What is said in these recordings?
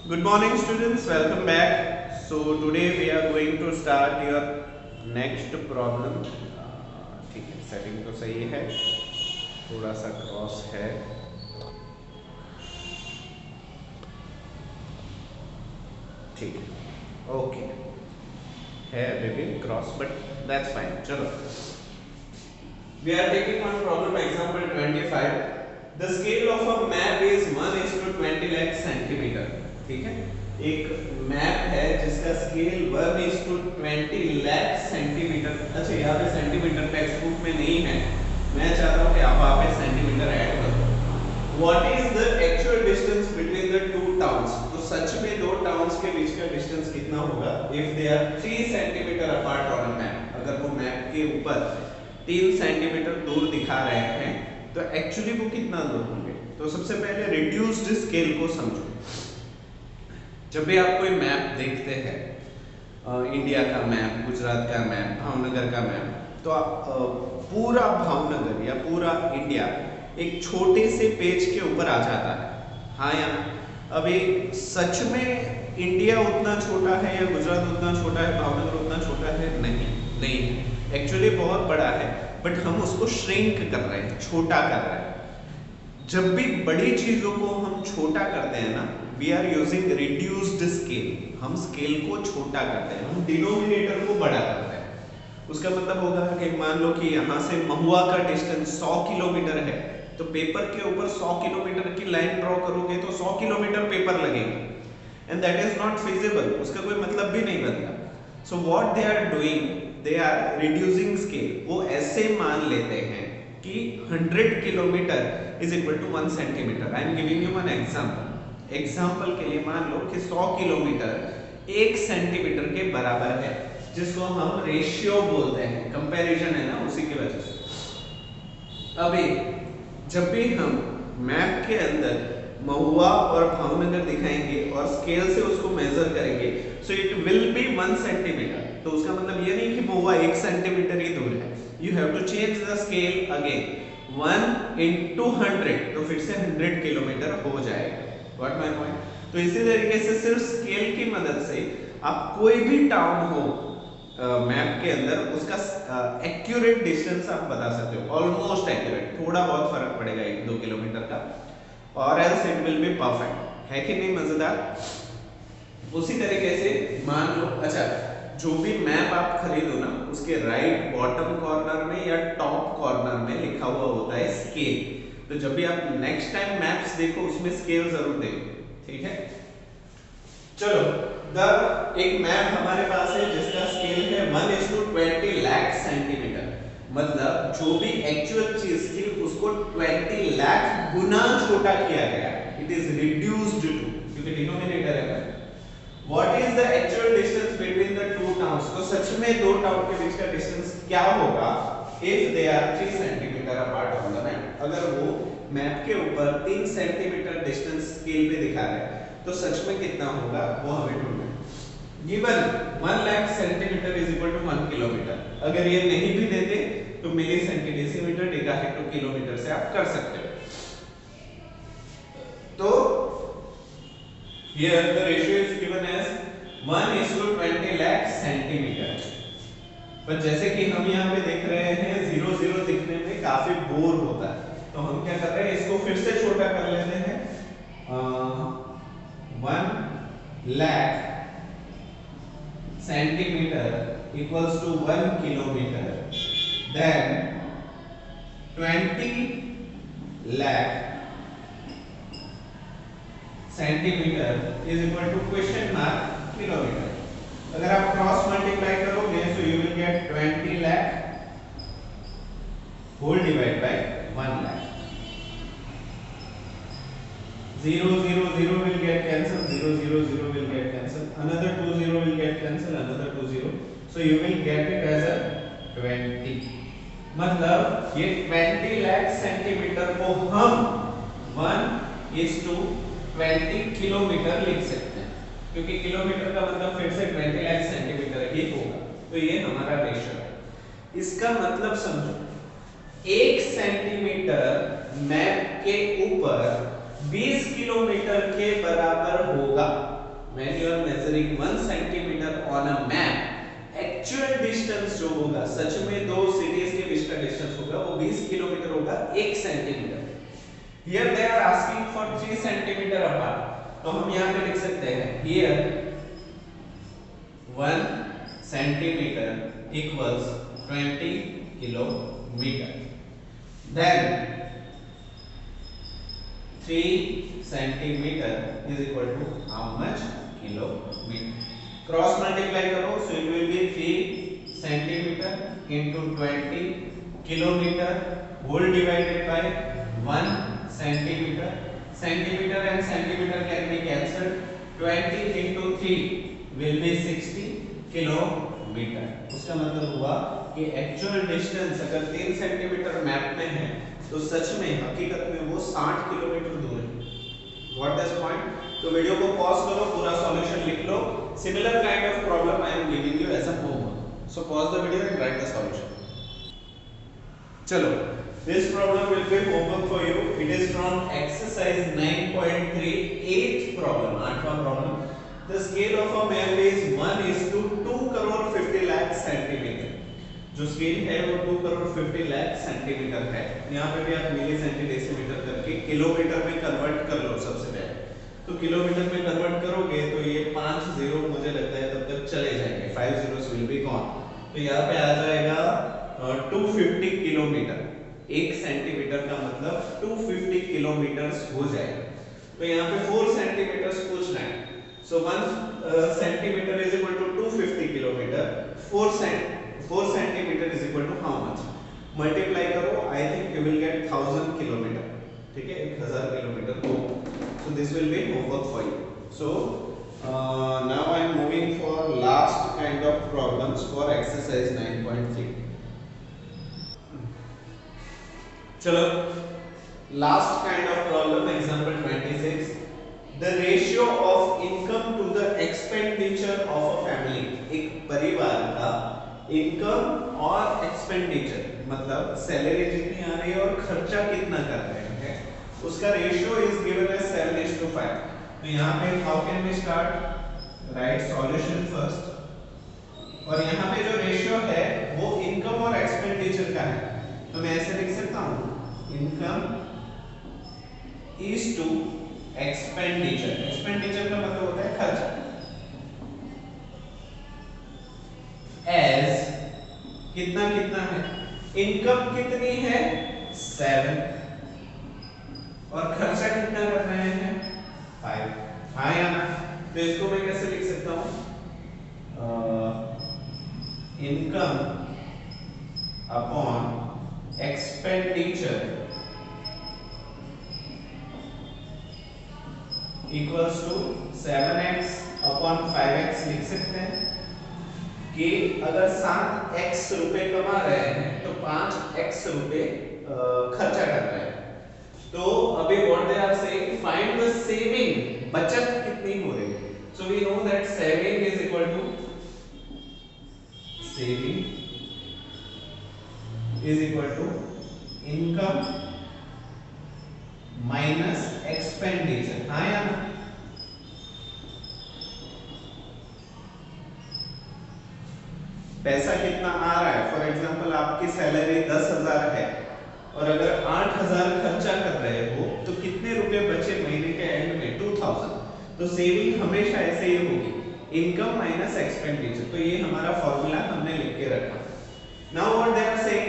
Good morning students, welcome back. So today we are going to start your next problem. ठीक है, setting तो सही है, थोड़ा सा क्रॉस है. ठीक है, ओके है अभी भी क्रॉस बट दैट्स फाइन. चलो, we are taking one problem example 25. The scale of a map is 1:20 lakh centimeter. ठीक है, एक मैप है जिसका स्केल 1:20 लाख सेंटीमीटर. अच्छा, यहाँ पे सेंटीमीटर टेक्स्ट बुक में नहीं है, मैं चाहता हूँ कि आप वहाँ पे सेंटीमीटर ऐड कर दो. What is the actual distance between the two towns? तो सच में दो टाउन्स के बीच का डिस्टेंस कितना होगा if they are 3 centimetre apart on a map? अगर वो मैप के ऊपर 3 सेंटीमीटर दूर दिखा रहे हैं तो एक्चुअली वो कितना दूर होंगे. तो सबसे पहले रिड्यूस्ड स्केल को समझो. जब भी आप कोई मैप देखते हैं, इंडिया का मैप, गुजरात का मैप, भावनगर का मैप, तो पूरा भावनगर या पूरा इंडिया एक छोटे से पेज के ऊपर आ जाता है. हाँ या ना? अभी सच में इंडिया उतना छोटा है या गुजरात उतना छोटा है, भावनगर उतना छोटा है? नहीं है. एक्चुअली बहुत बड़ा है, बट हम उसको श्रिंक कर रहे हैं, छोटा कर रहे हैं. जब भी बड़ी चीजों को हम छोटा करते हैं ना, we are using reduced scale. हम स्केल को छोटा करते हैं, हम डिनोमिनेटर को बड़ा करते हैं. उसका मतलब होगा कि मान लो कि यहाँ से महुआ का डिस्टेंस 100 किलोमीटर है, तो पेपर के ऊपर 100 किलोमीटर की लाइन ड्रॉ करोगे तो 100 किलोमीटर पेपर लगेगा, and that is not feasible. उसका कोई मतलब भी नहीं बनता. So what they are doing, they are reducing scale. वो ऐसे मान लेते हैं कि 100 kilometre is equal to 1 centimetre. I am giving you one example. Example के लिए मान लो कि 100 किलोमीटर 1 सेंटीमीटर के बराबर है, जिसको हम रेशियो बोलते हैं. कंपैरिजन है ना, उसी की वजह से. अभी जब भी हम मैप के अंदर महुआ और भावनगर दिखाएंगे और स्केल से उसको मेजर करेंगे, सो इट विल बी 1 सेंटीमीटर. तो उसका मतलब ये नहीं कि महुआ 1 सेंटीमीटर ही दूर है. You have to change the scale again. 1 into 100, तो फिर से 100 किलोमीटर हो जाएगा. What my point? तो इसी तरीके से सिर्फ स्केल की मदद से आप कोई भी टाउन हो मैप के अंदर, उसका एक्यूरेट डिस्टेंस आप बता सकते हो. ऑलमोस्ट एक्यूरेट, थोड़ा बहुत फर्क पड़ेगा 1-2 किलोमीटर का, और else it will be perfect. है कि नहीं मजेदार? उसी तरीके से मान लो, अच्छा, जो भी मैप आप खरीदो ना, उसके राइट बॉटम कॉर्नर में या टॉप कॉर्नर में लिखा हुआ होता है स्केल. तो जब भी आप नेक्स्ट टाइम मैप्स देखो, उसमें स्केल जरूर देखो. ठीक है, चलो. एक मैप हमारे पास है जिसका स्केल है 1:20 लाख सेंटीमीटर. मतलब जो भी एक्चुअल चीज थी उसको 20 लाख गुना छोटा किया गया. इट इज रिड्यूस्ड टू, क्योंकि डिनोमिनेटर है. What is the actual distance between the two towns? तो सच में दो टाउन के बीच का डिस्टेंस क्या होगा if they are 3 centimetre apart on the map? अगर वो मैप के ऊपर 3 सेंटीमीटर डिस्टेंस स्केल पे दिखा रहे हैं, तो सच में कितना होगा वो हमें ढूंढना है. Given 1 lakh centimetre is equal to 1 kilometre. अगर ये नहीं भी देते तो मिली सेंटीमीटर डिवाइड टू किलोमीटर से आप कर सकते हो. तो here the ratio is given as 1:20 lakh centimetre. पर जैसे कि हम यहाँ पे देख रहे हैं 0 दिखने में काफी बोर होता है, तो हम क्या कर रहे हैं, इसको फिर से छोटा कर लेते हैं. 1 lakh centimetre equals to 1 kilometre. Then 20 lakh centimetre is equal to question mark kilometre. अगर आप क्रॉस मल्टीप्लाई करोगे तो you will get 20 lakh whole divide by 1 lakh. 0 will get cancelled, 0 will get cancelled, another 2 will get cancelled, another 2 so you will get it as a 20. मतलब ये 20 lakh centimetre को हम 1:20 kilometre लिख सकते हैं, क्योंकि किलोमीटर का मतलब फिर से 20 लाख सेंटीमीटर ही होगा. तो ये हमारा रेशियो है. इसका मतलब समझो, 1 सेंटीमीटर मैप के ऊपर 20 किलोमीटर के बराबर होगा. when you are measuring 1 centimeter on a map, actual distance जो होगा, सच में दो सिटीज के बीच का डिस्टेंस होगा वो 20 किलोमीटर होगा 1 centimetre. Here they are asking for 3 centimetre apart, तो हम यहाँ पे लिख सकते हैं here 1 centimetre equals 20 kilometre, then 3 centimetre is equal to how much kilometre, cross multiply करो, so it will be 3 centimetre into 20 kilometre whole divided by 1 centimetre, centimetre and centimetre can be cancelled, 20 into 3 will be 60 kilometre. उसका मतलब हुआ कि actual distance अगर 3 centimetre map में है तो सच में हकीकत में वो 60 किलोमीटर दूर है। What this point? तो वीडियो को पॉज करो, पूरा सॉल्यूशन लिख लो। Similar kind of problem I am giving you as a homework, so pause the video and write the solution. चलो, this problem will be homework for you. It is from exercise 9.3 8th problem, 8वां problem. The scale of a map is 1:2 crore 50 lakh centimeter. जो scale है वो 2 crore 50 lakh centimetre है। यहाँ पे भी आप मिली सेंटीडेसिमीटर करके किलोमीटर में कन्वर्ट कर लो सबसे पहले। तो किलोमीटर में कन्वर्ट करोगे तो ये 5 जीरो मुझे लगता है तब तक चले जाएंगे, 5 zeros will be gone। तो यहाँ पे आ जाएगा 250 किलोमीटर, 1 सेंटीमीटर का मतलब 250 किलोमीटर हो जाएगा। तो यहाँ पे 4 सेंटीमीटर पूछ रहे हैं, so 1 centimetre is equal to 250 kilometre, 4 centimetre is equal to how much, multiply करो, I think you will get 1000 kilometre, ठीक है, 1000 किलोमीटर हो। So this will be homework for you. So now I am moving for last kind of problems for exercise 9.3. चलो, last kind of problem, example 26. The ratio of income to the expenditure of a family. एक परिवार का income और expenditure मतलब salary जितनी आ रही है और खर्चा कितना कर रहे हैं, उसका रेशियो इज गिवन एज 7:5। तो यहाँ पे how can we start, right solution first, और यहाँ पे जो रेशियो है वो इनकम और एक्सपेंडिचर का है, तो मैं ऐसे लिख सकता हूँ income is to expenditure, expenditure का मतलब होता है खर्चा, एज कितना कितना है, इनकम कितनी है 7 और खर्चा कितना कर रहे हैं 5, हाँ या ना? तो इसको मैं कैसे लिख सकता हूं, income upon expenditure equals to 7x upon 5x लिख सकते हैं कि अगर 7x रुपए कमा रहे हैं तो 5x रुपए खर्चा कर रहे हैं। तो अभी what they are saying, find the saving, बचत कितनी हो रही है। So we know that saving is equal to income minus expenditure, हाँ या ना? पैसा कितना आ रहा है, फॉर एग्जांपल आपकी सैलरी 10,000 है और अगर 8,000 खर्चा कर रहे हो तो कितने रुपए बचे महीने के एंड में, 2000। तो सेविंग हमेशा ऐसे ही होगी, इनकम माइनस एक्सपेंडिचर। तो ये हमारा फॉर्मूला हमने लिख के रखा। Now what they are saying,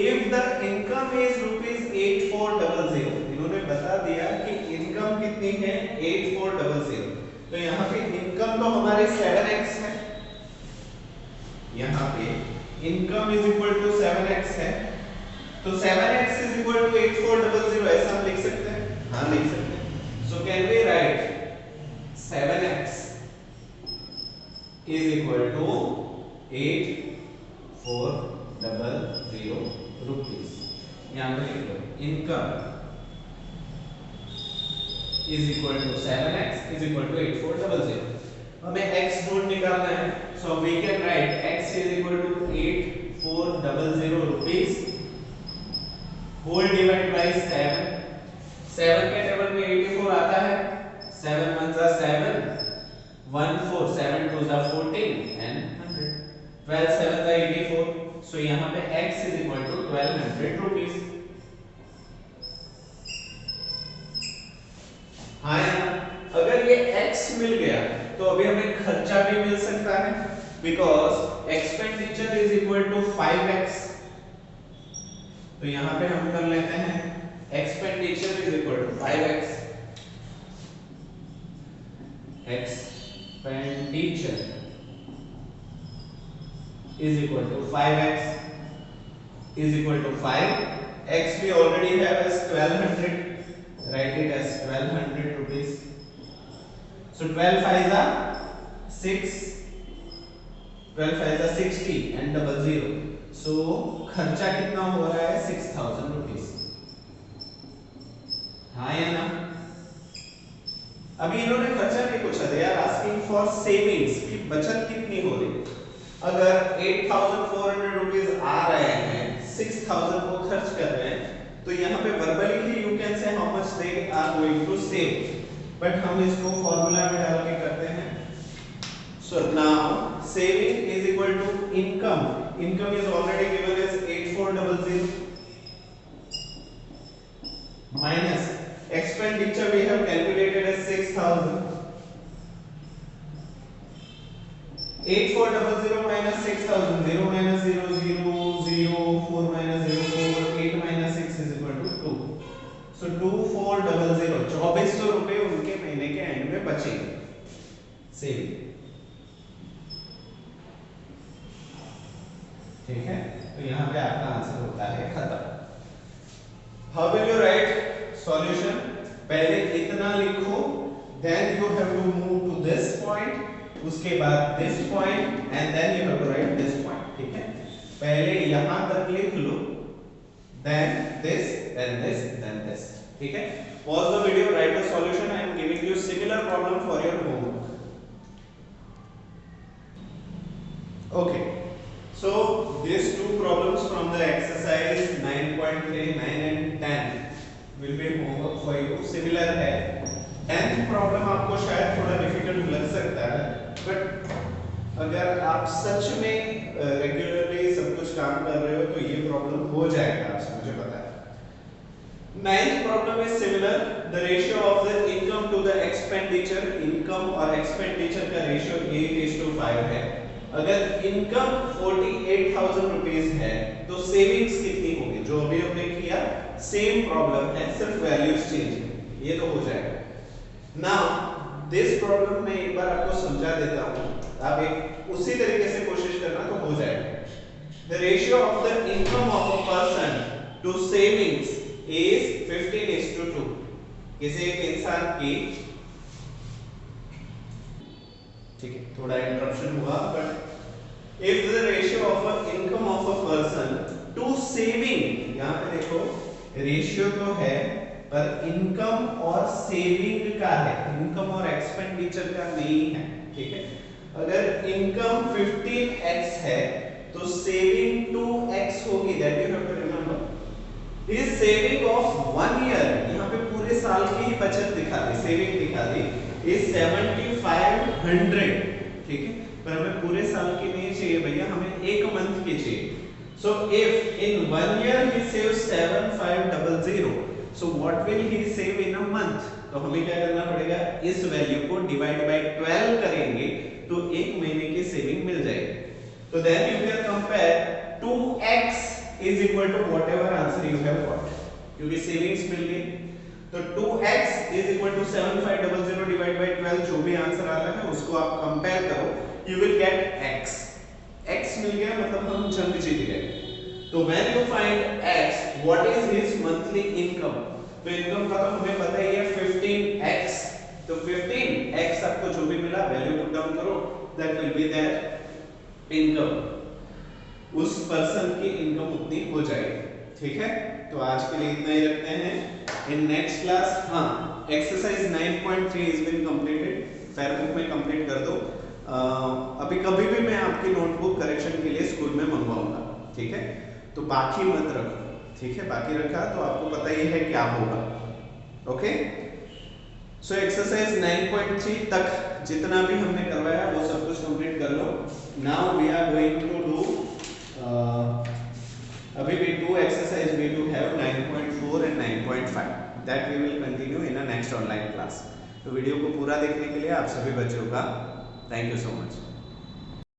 if the income is ₹8400, इन्होंने बता दिया कि इनकम कितनी है 8400। तो यहाँ पे इनकम तो हमारे 7x है, यहाँ पे income is equal to 7x है, तो 7x इज इक्वल टू 8400, ऐसा हम लिख सकते हैं, हाँ लिख सकते हैं। So can we write 7x is equal to 8400 rupees, यहाँ पे लिख लो income is equal to 7x is equal to 8400। हमें x नोट निकालना है, so we can write x is equal to 8400 rupees whole divide by 7 के table में 84 आता है, 7 1 जा 7, 1 4 7 2 जा 14 and 100 12 7 जा 84 सो यहाँ पे x is equal to 1200 rupees. हाँ अगर ये x मिल गया तो अभी हमें खर्चा भी मिल सकता है because expenditure is equal to 5x। तो यहाँ पे हम कर लेते हैं expenditure is equal to 5x। Expenditure is equal to 5x is equal to 5 x we already have as 1200 write it as 1200 rupees so 12 5 are 6 12 5 are 60 and double zero so खर्चा कितना हो रहा है 6000 rupees। हाँ या ना अभी इन्होंने खर्चा नहीं पूछा दे यार आस्किंग फॉर सेविंग्स की बचत कितनी हो रही है। अगर 8400 रुपीस आ रहे हैं 6000 को खर्च कर रहे हैं तो यहाँ पे वर्बली ही you can say how much they are going to save but हम इसको फॉर्मूला में डाल के करते हैं। So now saving is equal to income is already given as 8400 minus expenditure we have calculated as 6000 8400 minus 6000 0 minus 0 0 0 4 minus 0 4 8 minus 6 is equal to 2 so 2400 2400 रुपए उनके महीने के एंड में बचेंगे सेव। ठीक है तो यहाँ पे आपका आंसर होता है खत्म। How will you write solution पहले इतना लिखो then you have to move to this point उसके बाद this point and then you have to write this point. ठीक है पहले यहां तक लिख लो देन दिस देन दिस। ठीक है pause the video write the solution I am giving you similar problem for your homework. Okay so these two problems from the exercise 9.3 9 and 10 will be homework for you similar है। 10th problem आपको शायद थोड़ा difficult लग सकता है but अगर आप सच में रेगुलरली सब कुछ काम कर रहे हो तो ये प्रॉब्लम हो जाएगा आपसे मुझे पता है। 9th problem is similar the ratio of the income to the expenditure income और एक्सपेंडिचर का रेशियो 8:5 है। अगर इनकम 48,000 रुपीस है तो सेविंग्स कितनी होगी जो अभी हमने किया सेम प्रॉब्लम है सिर्फ वैल्यूज चेंज ये तो हो जाएगा। नाउ दिस प्रॉब्लम में एक बार आपको समझा देता हूं आप एक उसी तरीके से कोशिश करना तो हो जाएगा। The ratio of the income of a person to savings is 15:2। किसी एक इंसान की ठीक है थोड़ा इंटरप्शन हुआ but if the ratio of a income of a person to saving यहां पे देखो रेशियो तो है पर इनकम और सेविंग का है इनकम और एक्सपेंडिचर का नहीं है। ठीक है अगर इनकम 15x है तो सेविंग 2x होगी that you have to remember. Is saving of 1 year यहां पे पूरे साल की ही बचत दिखा दी सेविंग दिखा दी इज 7500। ठीक है पर हमें पूरे साल की नहीं चाहिए भैया हमें एक मंथ की चाहिए। So if in 1 year he saves 7500 so what will he save in a month तो हमें क्या करना पड़ेगा इस वैल्यू को डिवाइड बाय 12 करेंगे तो एक महीने की सेविंग मिल जाएगी। तो then you can compare 2x is equal to whatever answer you have got क्योंकि सेविंग्स मिल गई तो 2x is equal to 7500 divide by 12 जो भी आंसर आ रहा है उसको आप कंपेयर करो you will get x मिल गया मतलब हम जंग जीत गए। तो when you find x what is his monthly income तो इनकम का तो हमें पता ही है 15x तो 15x आपको जो भी मिला वैल्यू पुट डाउन करो that will be there income उस पर्सन की इनकम उतनी हो जाएगी। ठीक है तो आज के लिए इतना ही रखते हैं इन नेक्स्ट क्लास। हाँ एक्सरसाइज 9.3 इज बीन कंप्लीटेड फेयरबुक में कंप्लीट कर दो। अभी कभी भी मैं आपकी नोटबुक करेक्शन के लिए स्कूल में मंगवाऊंगा। ठीक है तो बाकी मत रखो। ठीक है बाकी रखा तो आपको पता ही है क्या होगा। ओके सो एक्सरसाइज 9.3 तक जितना भी हमने करवाया वो सब कुछ कंप्लीट कर लो. Now we are going to do अभी we do exercise we do have 9.4 and 9.5 that we will continue in a next online class. तो वीडियो को पूरा देखने के लिए आप सभी बच्चों का थैंक यू सो मच.